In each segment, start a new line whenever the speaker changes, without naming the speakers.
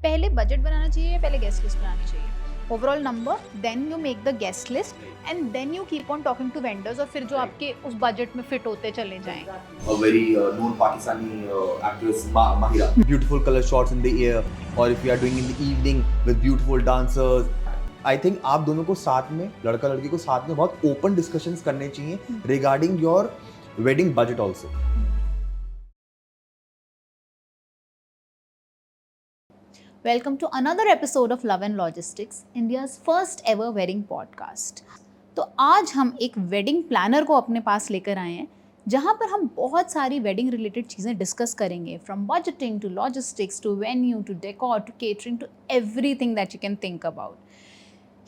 पहले बजट बनाना चाहिए या पहले गेस्ट लिस्ट बनानी चाहिए? Overall number, then you make the guest list and then you keep on talking to vendors और फिर जो आपके उस बजट में फिट होते चले जाएं.
A very known Pakistani actress Mahira. Beautiful color shots in the air, or if you are doing in the evening with beautiful dancers. I think आप दोनों को साथ में, लड़का लड़की को साथ में बहुत open discussions करने चाहिए regarding your wedding budget also.
Welcome to another episode of Love and Logistics, India's first ever wedding podcast. तो आज हम एक वेडिंग प्लानर को अपने पास लेकर आए हैं जहाँ पर हम बहुत सारी वेडिंग रिलेटेड चीज़ें डिस्कस करेंगे, from budgeting to logistics to venue to decor to catering to everything that you can think about.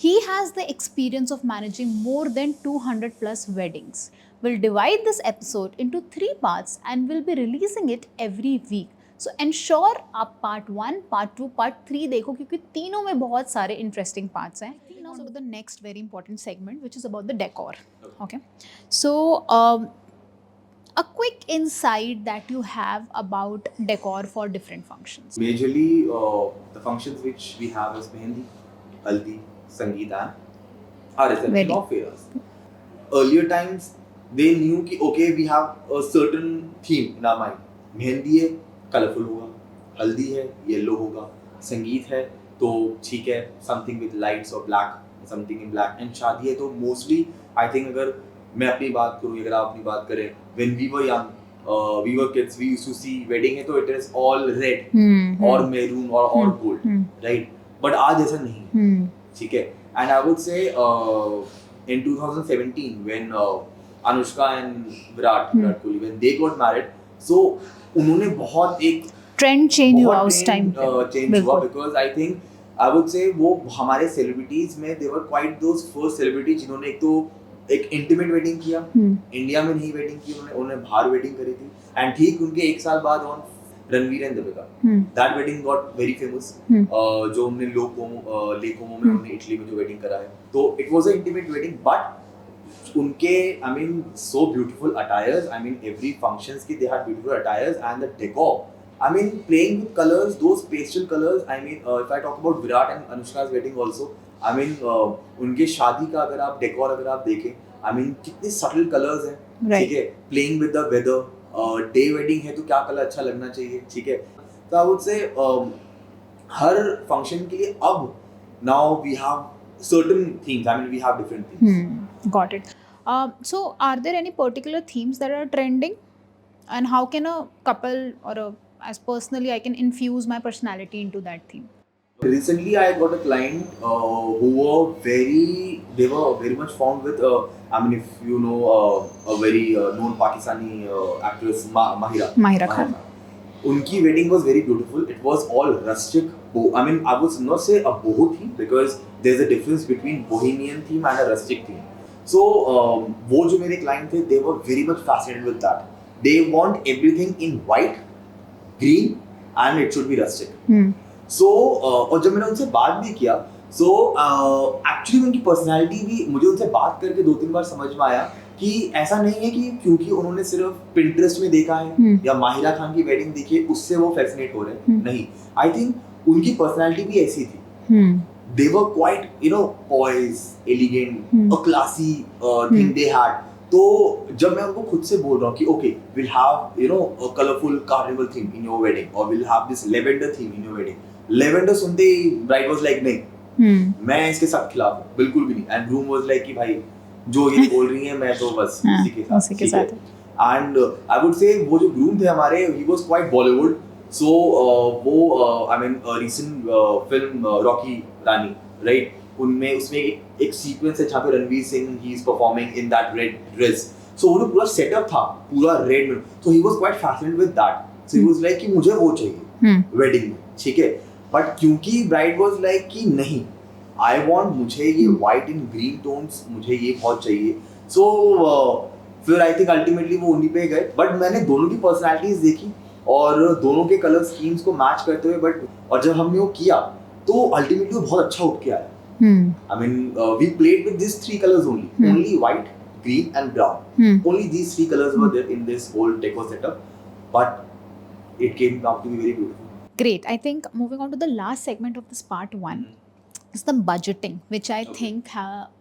He has the experience of managing more than 200 plus weddings. We'll divide this episode into 3 parts and we'll be releasing it every week. So ensure आप part 1, part 2, part 3 देखो क्योंकि तीनों में बहुत सारे interesting parts हैं. Now to the next very important segment which is about the decor. Okay. So a quick insight that you have about decor for different functions.
Majorly, the functions which we have is Mehendi, Haldi, Sangeet and our reception of fairs. Earlier times, they knew कि okay, we have a certain theme in our mind. Mehendi है, colourful होगा, हल्दी है, yellow होगा, संगीत है तो ठीक है, समथिंग विद लाइट्स और black, something in black. And शादी है तो मोस्टली आई थिंक अगर मैं अपनी बात करूँ, अगर आप अपनी बात करें, when we were young, we were kids, we used to see wedding है तो इट इज ऑल रेड और मैरून और गोल्ड, राइट. बट आज ऐसा नहीं, ठीक है. And I would say in 2017 when Anushka and Virat Kohli when they got married, so उन्होंने बहुत एक
ट्रेंड चेंज हुआ उस टाइम
चेंज हुआ because I think I would say वो हमारे सेलिब्रिटीज में दे were quite those first celebrity जिन्होंने एक तो एक इंटीमेट वेडिंग किया, इंडिया में नहीं वेडिंग की उन्होंने बाहर वेडिंग करी थी. एंड ठीक उनके एक साल बाद on Ranveer and Deepika, that wedding got very famous, जो हमने लेकोमो में हमने इटली में जो वेडिंग करा है, तो it was a intimate wedding. But उनके I mean so beautiful attires, I mean every functions की they had beautiful attires and the decor, I mean playing with colors, those pastel colors. I mean if I talk about Virat and Anushka's wedding also, I mean उनके शादी का अगर आप decor अगर आप देखें, I mean कितने subtle colors हैं, ठीक है. playing with the weather, day wedding है तो क्या कलर अच्छा लगना चाहिए, ठीक है. तो I would say her function के लिए अब now we have certain themes, I mean we have different themes.
Got it. So are there any particular themes that are trending, and how can a couple or as personally I can infuse my personality into that theme?
Recently I got a client who they were very much fond with I mean if you know a very known Pakistani actress Mahira Khan. उनकी wedding was very beautiful. It was all rustic. I mean I would not say a boho theme because there's a difference between bohemian theme and a rustic theme. So वो जो मेरे client थे, they were very much fascinated with that. They want everything in white, green and it should be rustic. So और जब मैंने उनसे बात भी किया, so actually उनकी personality भी मुझे उनसे बात करके 2-3 बार समझ में आया कि ऐसा नहीं है कि क्योंकि उन्होंने सिर्फ Pinterest में देखा है या माहिरा खान की वेडिंग देखी है उससे वो फैसिनेट हो रहे हैं, नहीं. आई थिंक उनकी पर्सनालिटी भी ऐसी थी. They were quite, you know, poised, elegant, a classy thing they had. तो जब मैं उनको खुद से बोल रहा हूँ कि okay, we'll have, you know, a colorful carnival theme in your wedding, or we'll have this lavender theme in your wedding. Lavender सुनते ही bride was like नहीं, मैं इसके साथ खिलाफ हूँ, बिल्कुल भी नहीं. And groom was like कि भाई जो ये बोल रही है मैं तो बस इसी के साथ. And I would say वो जो groom थे हमारे, he was quite Bollywood. So वो I mean recent film Rocky Rani, right? उनमें उसमें एक सीक्वेंस है जहाँ पे Ranveer Singh he is performing in that red dress. So वो जो पूरा सेटअप था पूरा रेड में, so he was quite fascinated with that. So he was like कि मुझे वो चाहिए वेडिंग में, ठीक है. बट क्योंकि ब्राइड was like कि नहीं, I want मुझे ये white and green tones मुझे ये बहुत चाहिए. So फिर I think ultimately वो उन्हीं पे गए. बट मैंने दोनों की पर्सनैलिटीज देखी और दोनों के कलर स्कीम्स को मैच करते हुए और जब हमने वो किया तो अल्टीमेटली वो बहुत अच्छा उठ के आया. I mean we played with these 3 colors only white, green and brown. Only these 3 colors were there in this whole decor setup, but it came out to be very beautiful.
Great. I think moving on to the last segment of this part one is the budgeting, which I think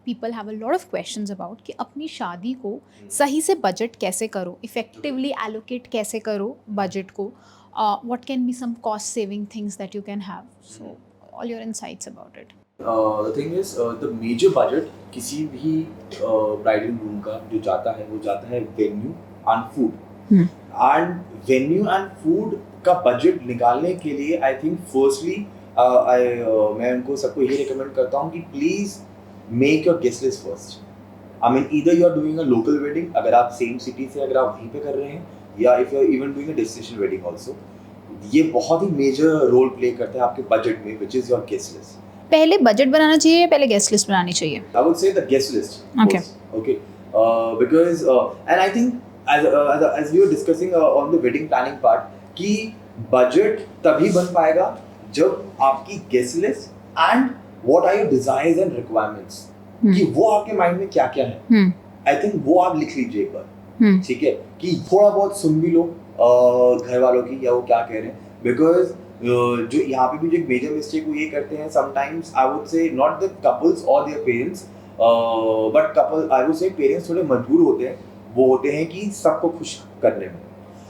people have a lot of questions about कि अपनी शादी को सही से budget कैसे करो, effectively allocate कैसे करो बजट को, what can be some cost saving things that you can have. So all your insights about it.
The thing is, the major budget किसी भी bridal groom का जो जाता है वो जाता है venue and food. And venue and food का बजट निकालने के लिए I think firstly मैं उनको सबको यही recommend करता हूँ कि please make your guest list first. I mean either you are doing a local wedding अगर आप same city से अगर आप वहीं पे कर रहे हैं या if you are even doing a destination wedding also, ये बहुत ही major role play करता है आपके बजट में, which is your guest list.
पहले बजट बनाना चाहिए या पहले गेस्ट लिस्ट बनानी चाहिए?
I would say the guest list.
Okay.
Okay. Because and I think as we were discussing on the wedding planning part कि budget तभी बन पाएगा जब आपकी guest list and what are your desires and requirements कि वो आपके mind में क्या क्या है. I think वो आप लिख लीजिए एक बार, ठीक है, कि थोड़ा बहुत सुन भी लो घर वालों की या वो क्या कह रहे हैं. Because जो यहाँ पे भी जो एक मेजर मिस्टेक वो ये करते हैं sometimes I would say not the couples और their parents but couple I would say parents थोड़े मजबूर होते हैं, वो होते हैं कि सबको खुश करने में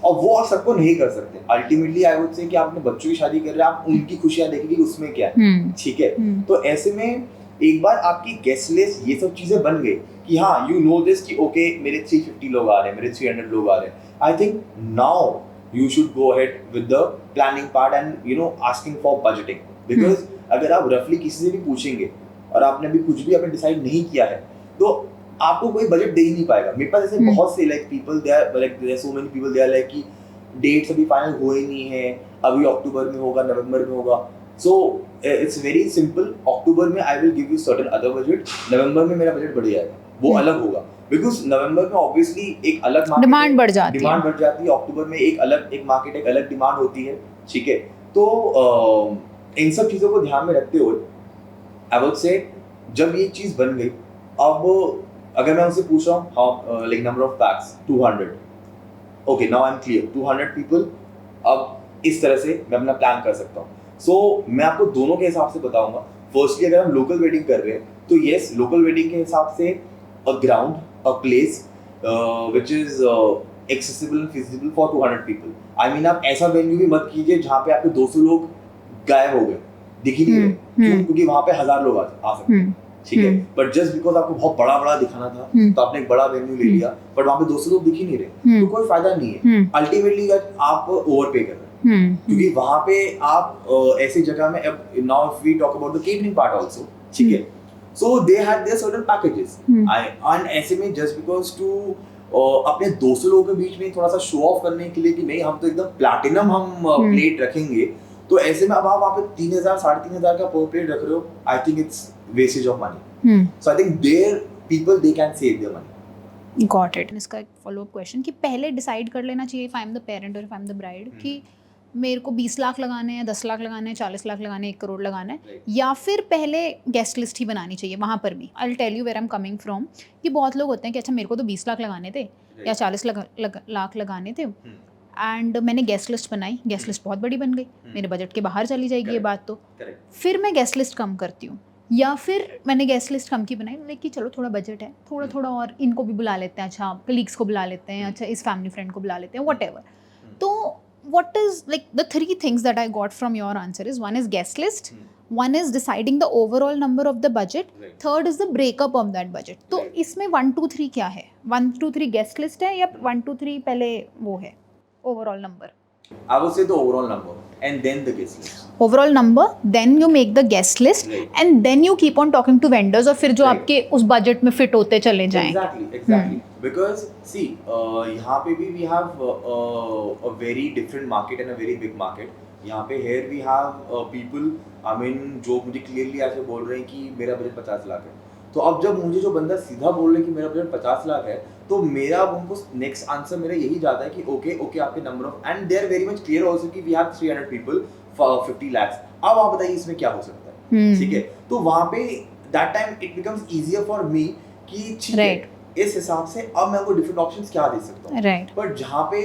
और वो आप सबको नहीं कर सकते. अल्टीमेटली आई वुड से कि आप अपने बच्चों की शादी कर रहे हैं, आप उनकी खुशियां देखेंगे उसमें क्या है, ठीक है. तो ऐसे में एक बार आपकी गेस्ट लिस्ट ये सब चीजें बन गई कि हाँ यू नो दिस कि ओके मेरे 350 लोग आ रहे हैं, मेरे 300 लोग आ रहे हैं. I think now you should go ahead with the planning part and asking for budgeting because अगर आप roughly किसी से भी पूछेंगे और आपने अभी कुछ भी आपने डिसाइड नहीं किया है तो आपको कोई बजट दे ही नहीं पाएगा. मेरे पास ऐसे बहुत से like people there are so many people there like कि डेट्स अभी फाइनल हुए नहीं है, अभी अक्टूबर में होगा, नवंबर में होगा. So it's very simple. अक्टूबर में I will give you certain other budget, नवंबर में मेरा बजट बढ़ जाएगा, वो अलग होगा. बिकॉज नवंबर में ऑब्वियसली एक अलग
डिमांड बढ़ जाती है,
अक्टूबर में एक मार्केट एक अलग डिमांड होती है, ठीक है. तो इन सब चीज़ों को ध्यान में रखते हुए आई वुड से जब ये चीज़ बन गई, अब अगर मैं उनसे पूछ रहा हूँ like number of PACS 200, okay now I am clear 200 people, अब इस तरह से मैं अपना प्लान कर सकता हूँ. सो मैं आपको दोनों के हिसाब से बताऊंगा. फर्स्टली अगर हम लोकल वेडिंग कर रहे हैं तो येस लोकल वेडिंग के हिसाब से a ground, a place which is accessible and feasible for 200 people. I mean आप ऐसा वेन्यू भी मत कीजिए जहाँ पे आपके 200 लोग गायब हो गए, दिख ही नहीं रहे, क्यों? क्योंकि वहाँ पे 1000 लोग आ सकते हैं, ठीक है. बट जस्ट बिकॉज आपको बहुत बड़ा दिखाना था तो आपने एक बड़ा वेन्यू ले लिया, बट वहाँ पे 200 लोग दिख ही नहीं रहे, तो कोई फायदा नहीं है. अल्टीमेटली आप ओवर पे कर रहे हैं, क्योंकि वहाँ पे आप ऐसी जगह में, now if we talk about the catering part also, ठीक है. So they had their certain packages. And ऐसे में just because to अपने 200 लोगों के बीच में थोड़ा सा शो ऑफ करने के लिए कि नहीं हम तो एकदम प्लैटिनम हम प्लेट रखेंगे, तो ऐसे में अब आप वहाँ पे 3000 3500 का पर प्लेट रख रहे हो. I think it's wastage of money. So I think there people they can save their money.
Got it. इसका एक फॉलो अप क्वेश्चन कि पहले डिसाइड कर लेना चाहिए if I am the parent और if I am the bride कि मेरे को 20 लाख लगाने हैं, 10 लाख लगाने हैं, 40 लाख लगाने हैं, 1 करोड़ लगाना है, या फिर पहले गेस्ट लिस्ट ही बनानी चाहिए. वहाँ पर भी I will tell you where I am coming from कि बहुत लोग होते हैं कि अच्छा मेरे को तो 20 लाख लगाने थे या 40 लाख लगाने थे एंड मैंने गेस्ट लिस्ट बनाई, गेस्ट लिस्ट बहुत बड़ी बन गई, मेरे बजट के बाहर चली जाएगी ये बात. तो फिर मैं गेस्ट लिस्ट कम करती हूँ, या फिर मैंने गेस्ट लिस्ट कम की बनाई, बोले कि चलो थोड़ा बजट है, थोड़ा और इनको भी बुला लेते हैं, अच्छा कलीग्स को बुला लेते हैं, अच्छा इस फैमिली फ्रेंड को बुला लेते हैं, वट एवर. तो what is like the 3 things that I got from your answer is, one is guest list, one is deciding the overall number of the budget, third is the breakup of that budget. तो इसमें 1 2 3 क्या है? 1 2 3 guest list है या 1 2 3 पहले वो है overall number?
I would say the overall number and then the guest list.
Overall number, then you make the guest list, and then you keep on talking to vendors, और फिर जो आपके उस बजट में फिट होते चले जाएं.
Exactly. Because see, यहाँ पे भी we have a very different market and a very big market. यहाँ पे here we have people, I mean जो मुझे clearly ऐसे बोल रहे हैं कि मेरा बजट 50 लाख है. तो अब जब मुझे जो बंदा सीधा बोल रहे हैं कि मेरा बजट 50 लाख है, तो मेरा अब उनको नेक्स्ट आंसर मेरा यही जाता है कि ओके आपके number of, and they are very much clear also कि we have 300 people for 50 lakh. अब आप बताइए इसमें क्या हो सकता है, ठीक है. तो वहाँ पे that time it becomes easier for me कि ठीक है इस हिसाब से अब मैं उनको डिफरेंट ऑप्शंस क्या दे सकता हूँ।
राइट।
बट जहाँ पे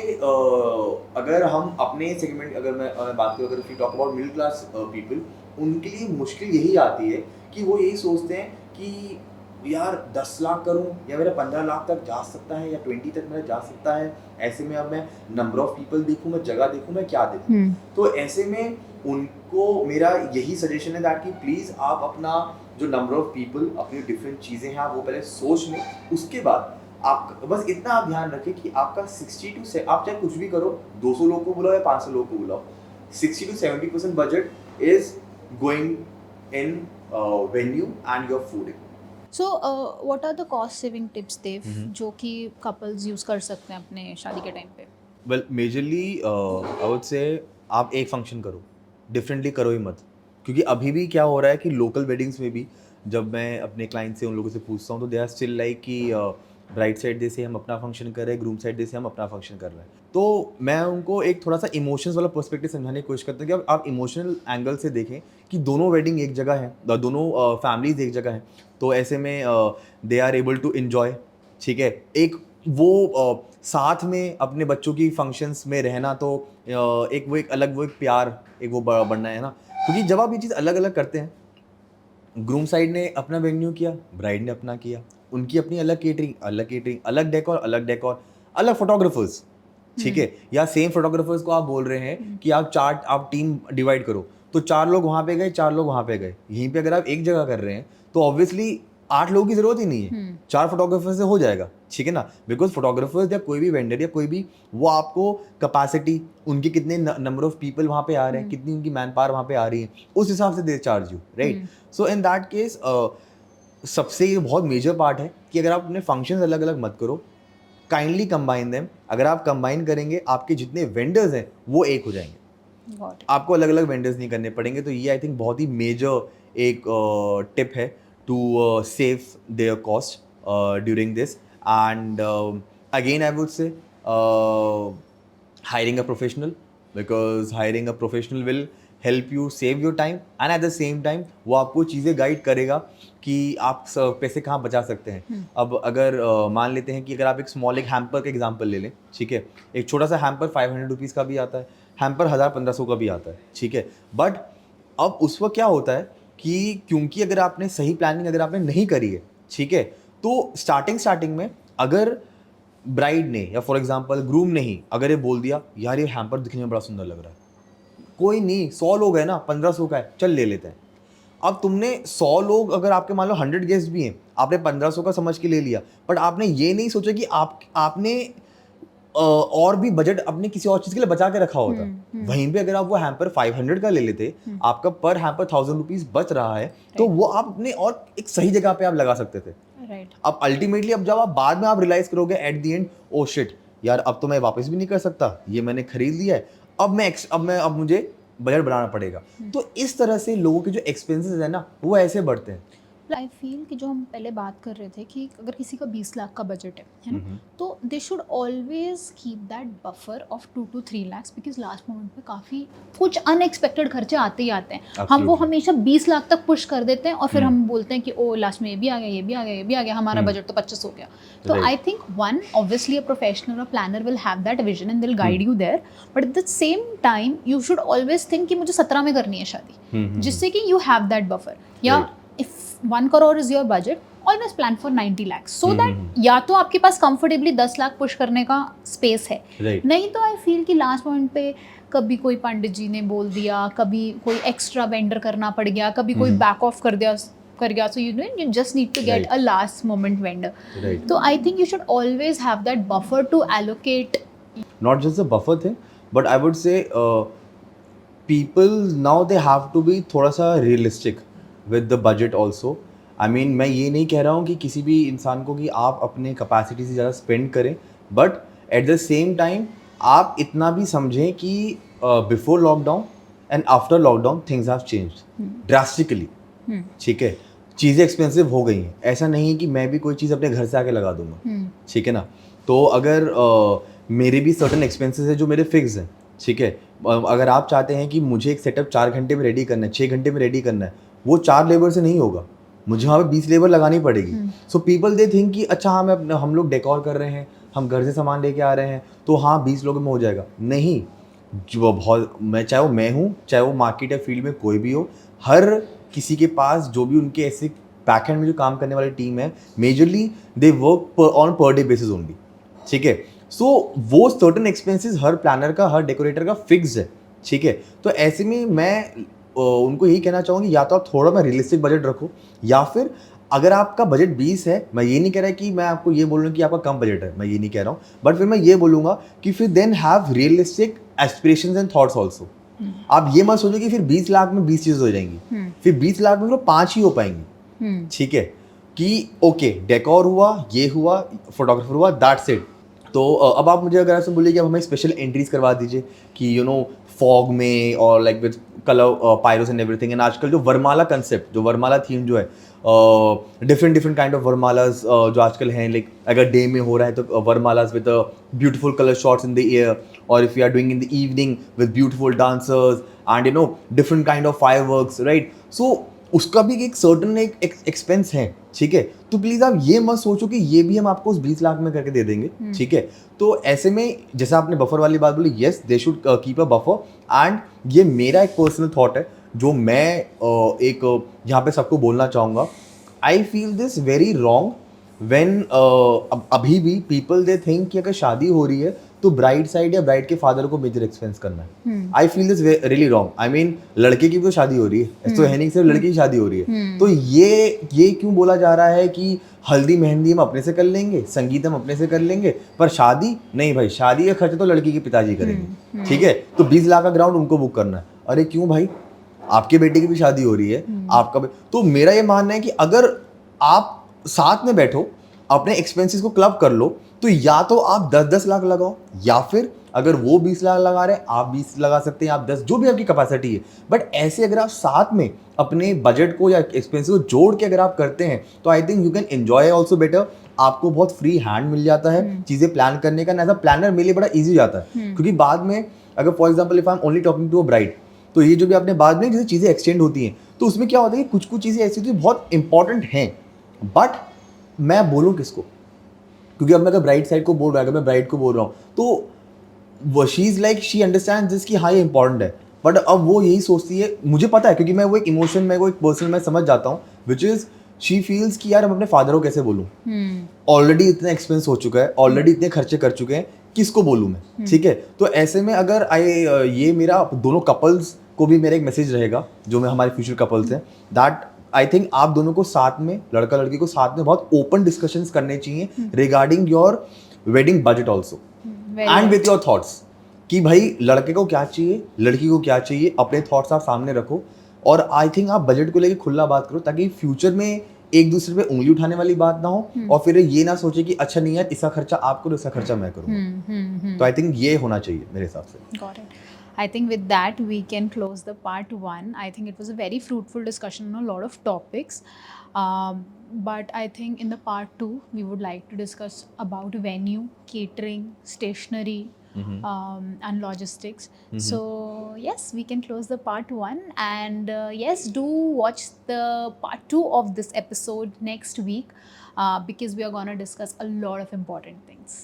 अगर हम अपने सेगमेंट अगर मैं बात करूँ, अगर if you talk about middle class people, उनके लिए मुश्किल यही आती है कि वो यही सोचते हैं कि यार 10 लाख करूं या मेरा 15 लाख तक जा सकता है या 20 तक मेरा जा सकता है, ऐसे में अब मैं नंबर ऑफ पीपल देखूं, मैं जगह देखूं, मैं क्या देखूं। तो ऐसे में उनको मेरा यही सजेशन है दैट कि प्लीज़ आप अपना जो नंबर ऑफ पीपल, अपनी डिफरेंट चीज़ें हैं आप वो पहले सोच लें, उसके बाद आप बस इतना आप ध्यान रखें कि आपका 60 to से आप चाहे कुछ भी करो, 200 लोग को बुलाओ या 500 लोग को बुलाओ, 60 to 70% budget is going in venue and your food.
So what are the cost saving tips देव जो कि कपल्स यूज़ कर सकते हैं अपने शादी के टाइम पे?
वेल मेजरली आई वुड से आप एक फंक्शन करो, डिफरेंटली करो ही मत, क्योंकि अभी भी क्या हो रहा है कि लोकल वेडिंग्स में भी जब मैं अपने क्लाइंट से उन लोगों से पूछता हूँ तो दे आर स्टिल लाइक कि ब्राइड साइड डे से हम अपना फंक्शन कर रहे हैं, ग्रूम साइड डे से हम अपना फंक्शन कर रहे हैं। तो मैं उनको एक थोड़ा सा इमोशंस वाला पर्सपेक्टिव समझाने की कोशिश करता हूँ कि आप इमोशनल एंगल से देखें कि दोनों वेडिंग एक जगह है, दोनों फैमिलीज एक जगह हैं, तो ऐसे में they are able to enjoy. ठीक है, एक वो साथ में अपने बच्चों की फंक्शंस में रहना, तो एक वो एक अलग वो एक प्यार एक वो बढ़ना है ना, क्योंकि जब आप ये चीज़ अलग अलग करते हैं, ग्रूम साइड ने अपना वेन्यू किया, ब्राइड ने अपना किया, उनकी अपनी अलग केटरिंग, अलग डेकोर, अलग फोटोग्राफर्स। ठीक है, या सेम फोटोग्राफर्स को आप बोल रहे हैं कि आप टीम डिवाइड करो, तो 4 लोग वहाँ पे गए, 4 लोग वहाँ पे गए। यहीं पे अगर आप एक जगह कर रहे हैं तो ऑब्वियसली 8 लोगों की जरूरत ही नहीं है, 4 फोटोग्राफर से हो जाएगा। ठीक है ना, बिकॉज फोटोग्राफर्स या कोई भी वेंडर या कोई भी, वो आपको कैपेसिटी, उनके कितने नंबर ऑफ पीपल वहाँ पे आ रहे हैं, कितनी उनकी मैन पावर वहाँ पे आ रही है, उस हिसाब से they charge you, right. So in that case सबसे ये बहुत मेजर पार्ट है कि अगर आप अपने फंक्शंस अलग अलग मत करो, काइंडली कंबाइन देम। अगर आप कंबाइन करेंगे, आपके जितने वेंडर्स हैं वो एक हो जाएंगे, आपको अलग अलग वेंडर्स नहीं करने पड़ेंगे। तो ये आई थिंक बहुत ही मेजर एक टिप है to save their cost during this. And again I would say hiring a professional, because hiring a professional will help you save your time and at the same time वो आपको चीज़ें guide करेगा कि आप पैसे कहाँ बचा सकते हैं। अब अगर मान लेते हैं कि अगर आप एक स्मॉल एक हैम्पर का एग्जांपल ले लें, ठीक है, एक छोटा सा हैम्पर 500 रुपीज़ का भी आता है, हैम्पर 1000-1500 का भी आता है, ठीक है। बट अब उस वक्त क्या होता है कि क्योंकि अगर आपने सही प्लानिंग अगर आपने नहीं करी है, ठीक है, तो स्टार्टिंग में अगर ब्राइड ने या फॉर एग्जांपल ग्रूम ने ही अगर ये बोल दिया यार ये हैम्पर दिखने में बड़ा सुंदर लग रहा है, कोई नहीं 100 लोग हैं ना, 1500 का है, चल ले लेते हैं। अब तुमने 100 लोग अगर आपके मान लो 100 गेस्ट भी हैं, आपने 1500 का समझ के ले लिया, बट आपने ये नहीं सोचा कि आपने और भी बजट अपने किसी और चीज़ के लिए बचा के रखा होता। वहीं पे अगर आप वो हैम्पर 500 का ले लेते, आपका पर हैम्पर 1000 रुपीज़ बच रहा है, तो वो आप अपने और एक सही जगह पे आप लगा सकते थे। अब अल्टीमेटली अब जब आप बाद में आप रियलाइज करोगे at the end, oh shit यार अब तो मैं वापस भी नहीं कर सकता, ये मैंने खरीद लिया है, अब मुझे बजट बनाना पड़ेगा। तो इस तरह से लोगों के जो एक्सपेंसेस है ना वो ऐसे बढ़ते हैं।
आई फील कि जो हम पहले बात कर रहे थे कि अगर किसी का 20 लाख का बजट है ना, तो they should always keep that buffer of 2 to 3 lakh, because last moment पे काफ़ी कुछ अनएक्सपेक्टेड खर्चे आते ही आते हैं। हम वो हमेशा 20 लाख तक पुश कर देते हैं और फिर हम बोलते हैं कि ओ लास्ट में ये भी आ गया, ये भी आ गया, ये भी आ गया, हमारा बजट तो 25 हो गया। तो I think one obviously a professional और planner will have that vision and will guide you there, but at the same time you should always think कि मुझे 17 में करनी है शादी, जिससे कि यू हैव दैट बफर। या if 1 crore is your budget, always plan for 90 lakhs so that या तो आपके पास comfortably 10 लाख पुश करने का स्पेस है, नहीं तो आई फील कि लास्ट मोमेंट पे कभी कोई पंडित जी ने बोल दिया, कभी कोई एक्स्ट्रा वेंडर करना पड़ गया, कभी कोई बैक ऑफ कर गया, so you just need to get a last moment vendor. So I think you should always have that buffer to allocate.
Not just the buffer thing, but I would say people now they have to be थोड़ा सा realistic with the budget also. I mean मैं ये नहीं कह रहा हूँ कि किसी भी इंसान को कि आप अपने कैपेसिटी से ज़्यादा स्पेंड करें, but at the same time आप इतना भी समझें कि before lockdown and after lockdown things have changed drastically. ठीक है, चीज़ें एक्सपेंसिव हो गई हैं, ऐसा नहीं है कि मैं भी कोई चीज़ अपने घर से आके लगा दूंगा। ठीक है ना, तो अगर मेरे भी सर्टन एक्सपेंसेस है जो मेरे फिक्स हैं, ठीक है, अगर आप चाहते हैं कि मुझे एक सेटअप 4 घंटे में रेडी करना है, 6 घंटे में रेडी करना है, वो 4 लेबर से नहीं होगा, मुझे वहाँ पे 20 लेबर लगानी पड़ेगी. सो पीपल दे थिंक कि अच्छा हाँ हम लोग डेकोर कर रहे हैं, हम घर से सामान लेके आ रहे हैं, तो हाँ 20 लोगों में हो जाएगा. नहीं, जो बहुत चाहे वो मैं हूँ, चाहे वो मार्केट या फील्ड में कोई भी हो, हर किसी के पास जो भी उनके ऐसे बैकएंड में जो काम करने वाली टीम है, majorly they work on per day basis only. ठीक है. सो वो सर्टन एक्सपेंसेस हर प्लानर का, हर डेकोरेटर का फिक्स है. ठीक है. तो ऐसे में मैं उनको यही कहना चाहूँगा या तो आप थोड़ा मैं रियलिस्टिक बजट रखो, या फिर अगर आपका बजट 20 है, मैं ये नहीं कह रहा कि मैं आपको ये बोल रहा हूँ कि आपका कम बजट है, मैं ये नहीं कह रहा हूँ, बट फिर मैं ये बोलूँगा कि फिर then have realistic aspirations and thoughts also. आप ये मत सोचो कि फिर 20 लाख में 20 चीज़ हो जाएंगी, फिर 20 लाख में फिर 5 ही हो पाएंगी. ठीक है. कि ओके डेकोर हुआ, ये हुआ, फोटोग्राफर हुआ, दैट्स इट. तो अब आप मुझे अगर ऐसे बोलिए कि अब हमें स्पेशल एंट्रीज करवा दीजिए कि यू नो फॉग में और like with colour pyros and everything. And आजकल जो वरमाला कंसेप्ट, जो वरमाला थीम जो है, डिफरेंट काइंड ऑफ वरमालाज जो आजकल हैं, लाइक अगर डे में हो रहा है तो varmalas with beautiful colour shots in the air, और if you are doing in the evening with beautiful dancers and you know different kind of fireworks, right. So उसका भी एक सर्टन एक एक्सपेंस है. ठीक है. तो प्लीज़ आप ये मत सोचो कि ये भी हम आपको उस 20 लाख में करके दे देंगे. ठीक है. तो ऐसे में जैसा आपने बफर वाली बात बोली, yes they should keep a buffer. And ये मेरा एक पर्सनल थॉट है जो मैं एक यहाँ पे सबको बोलना चाहूँगा. I feel this very wrong when अभी भी पीपल दे थिंक कि अगर शादी हो रही है तो ब्राइड साइड या ब्राइड के फादर को मेजर एक्सपेंस करना है. I feel this really wrong. I mean लड़के की भी तो शादी हो रही है, ऐसा है नहीं सिर्फ लड़की की शादी हो रही है. तो ये क्यों बोला जा रहा है कि हल्दी मेहंदी हम अपने से कर लेंगे, संगीत हम अपने से कर लेंगे, पर शादी नहीं भाई, शादी का खर्च तो लड़की के पिताजी करेंगे. ठीक है. तो 20 लाख का ग्राउंड उनको बुक करना है. अरे क्यों भाई, आपके बेटे की भी शादी हो रही है, आपका भी. तो मेरा ये मानना है कि अगर आप साथ में बैठो, अपने एक्सपेंसेस को क्लब कर लो, तो या तो आप 10-10 लाख लगाओ, या फिर अगर वो 20 लाख लगा रहे हैं आप 20 लगा सकते हैं, आप 10, जो भी आपकी कैपेसिटी है. बट ऐसे अगर आप साथ में अपने बजट को या एक्सपेंसेस को जोड़ के अगर आप करते हैं तो I think you can enjoy also better. आपको बहुत फ्री हैंड मिल जाता है चीज़ें प्लान करने का. एज अ प्लानर मेरे लिए बड़ा ईजी जाता है, क्योंकि बाद में अगर for example if I am only talking to a bride, तो ये जो भी आपने बाद में जैसे चीज़ें एक्सटेंड होती हैं, तो उसमें क्या होता है कि कुछ चीज़ें ऐसी होती है बहुत इंपॉर्टेंट हैं, बट मैं बोलूँ किसको, क्योंकि अब मैं अगर ब्राइड साइड को बोल रहा हूँ, अगर मैं ब्राइड को बोल रहा हूँ, तो वो she is like she understand this कि हाँ ये इंपॉर्टेंट है. बट अब वो यही सोचती है, मुझे पता है क्योंकि मैं वो एक इमोशन में, वो एक पर्सन मैं समझ जाता हूँ, विच इज़ शी फील्स कि यार हम अपने फादर को कैसे बोलूँ, ऑलरेडी इतना एक्सपेंस हो चुका है, ऑलरेडी इतने खर्चे कर चुके हैं, किसको बोलूँ मैं. ठीक है. तो ऐसे में अगर ये मेरा दोनों कपल्स को भी मेरा एक मैसेज रहेगा, जो मैं हमारे फ्यूचर कपल्स हैं, दैट आई थिंक आप दोनों को साथ में, लड़का लड़की को साथ में बहुत ओपन डिस्कशंस करने चाहिए regarding your wedding budget also and with your thoughts, कि भाई लड़के को क्या चाहिए, लड़की को क्या चाहिए, अपने थॉट्स आप सामने रखो. और आई थिंक आप बजट को लेकर खुला बात करो, ताकि फ्यूचर में एक दूसरे पे उंगली उठाने वाली बात ना हो, और फिर ये ना सोचे कि अच्छा नहीं यार इसका खर्चा आप करो, इसका खर्चा मैं करूँ. तो आई थिंक ये होना चाहिए मेरे हिसाब से.
Got it. I think with that we can close the part 1. I think it was a very fruitful discussion on a lot of topics. But I think in the part 2 we would like to discuss about venue, catering, stationery, and logistics. So yes, we can close the part 1, and yes, do watch the part 2 of this episode next week, because we are going to discuss a lot of important things.